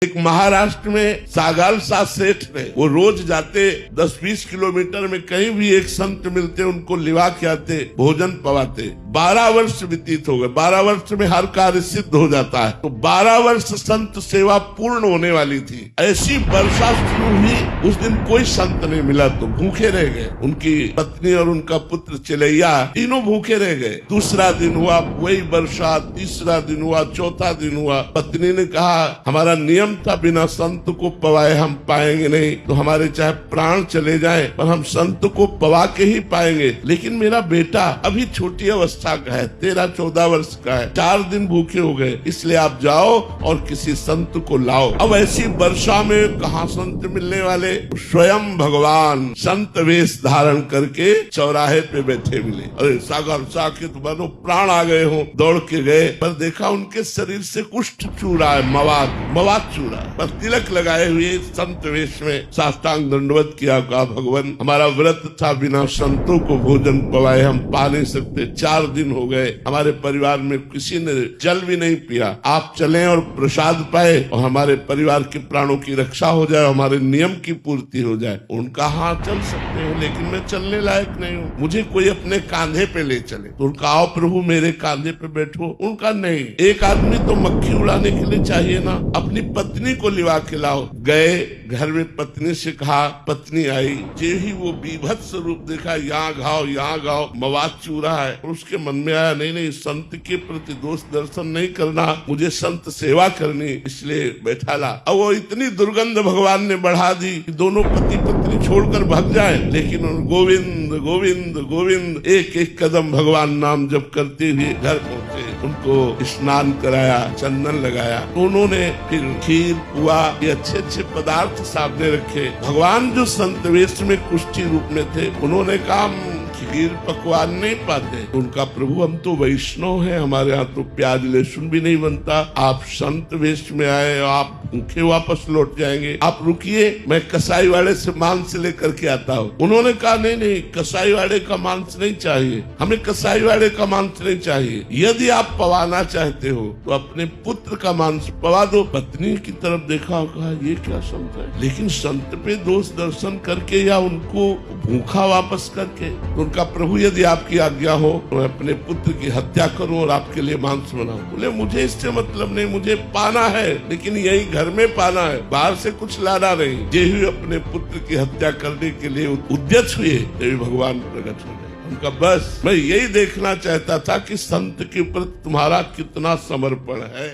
एक महाराष्ट्र में सागाल साथ सेठ ने, वो रोज जाते 10-20 किलोमीटर में कहीं भी एक संत मिलते, उनको लिवा के आते, भोजन पवाते। 12 वर्ष व्यतीत हो गए। 12 वर्ष में हर कार्य सिद्ध हो जाता है। तो 12 वर्ष संत सेवा पूर्ण होने वाली थी। ऐसी वर्षा शुरू हुई, उस दिन कोई संत नहीं मिला तो भूखे रह गए। उनकी पत्नी और उनका पुत्र चलैया तीनों भूखे रह गए। दूसरा दिन हुआ वही वर्षा, तीसरा दिन हुआ, चौथा दिन हुआ। पत्नी ने कहा हमारा नियम था बिना संत को पवाए हम पाएंगे नहीं, तो हमारे चाहे प्राण चले जाएं पर हम संत को पवा के ही पाएंगे। लेकिन मेरा बेटा अभी छोटी अवस्था का है, 13-14 वर्ष का है, 4 दिन भूखे हो गए, इसलिए आप जाओ और किसी संत को लाओ। अब ऐसी वर्षा में कहाँ संत मिलने वाले? स्वयं भगवान संत वेश धारण करके चौराहे पे बैठे मिले। अरे सागर साकेत बनो प्राण आ गए हो, दौड़ के गए, पर देखा उनके शरीर से कुष्ठ चू रहा है, मवाद चू रहा है। पर तिलक लगाए हुए संत वेश में साष्टांग दंडवत किया, कहा भगवान हमारा व्रत था, बिना संतों को भोजन पवाए हम पा नहीं सकते। 4 दिन हो गए, हमारे परिवार में किसी ने जल भी नहीं पिया। आप चलें और प्रसाद पाए और हमारे परिवार के प्राणों की रक्षा हो जाए, हमारे नियम की पूर्ति हो जाए। उनका हाँ चल सकते हैं, लेकिन मैं चलने लायक नहीं हूँ, मुझे कोई अपने कांधे पे ले चले। तो उनका आओ प्रभु मेरे कांधे पे बैठो। उनका नहीं, एक आदमी तो मक्खी उड़ाने के लिए चाहिए ना, अपनी पत्नी को लिवा के लाओ। गए घर में, पत्नी से कहा, पत्नी आई, जे ही वो बीभत्स रूप देखा, यहाँ घाव मवाद चूरा है। और उसके मन में आया नहीं संत के प्रति दोष दर्शन नहीं करना, मुझे संत सेवा करनी, इसलिए बैठा ला। अब वो इतनी दुर्गंध भगवान ने बढ़ा दी कि दोनों पति पत्नी छोड़कर भाग जाए, लेकिन गोविंद गोविंद गोविंद एक एक कदम भगवान नाम जप करते हुए घर पहुँचे। उनको स्नान कराया, चंदन लगाया। उन्होंने फिर खीर पुआ ये अच्छे पदार्थ सामने रखे। भगवान जो संत वेश में कुष्ठी रूप में थे, उन्होंने कहा खीर पकवान नहीं पाते। उनका प्रभु हम तो वैष्णव हैं, हमारे यहाँ तो प्याज लहसुन भी नहीं बनता, आप संत वेश में आए, आप भूखे वापस लौट जाएंगे, आप रुकिए, मैं कसाई वाले से मांस लेकर के आता हूँ। उन्होंने कहा नहीं कसाई वाले का मांस नहीं चाहिए, हमें कसाई वाले का मांस नहीं चाहिए। यदि आप पवाना चाहते हो तो अपने पुत्र का मांस पवा दो। पत्नी की तरफ देखा, कहा ये क्या संत है, लेकिन संत पे दोष दर्शन करके या उनको भूखा वापस करके। तो उनका प्रभु यदि आपकी आज्ञा हो तो मैं अपने पुत्र की हत्या करूं और आपके लिए मांस बनाऊं। बोले मुझे इससे मतलब नहीं, मुझे पाना है, लेकिन यही घर में पाना है, बाहर से कुछ लाना नहीं। जे ही अपने पुत्र की हत्या करने के लिए उद्यत हुए, देवी भगवान प्रकट हो गए। उनका बस मैं यही देखना चाहता था कि संत के प्रति तुम्हारा कितना समर्पण है।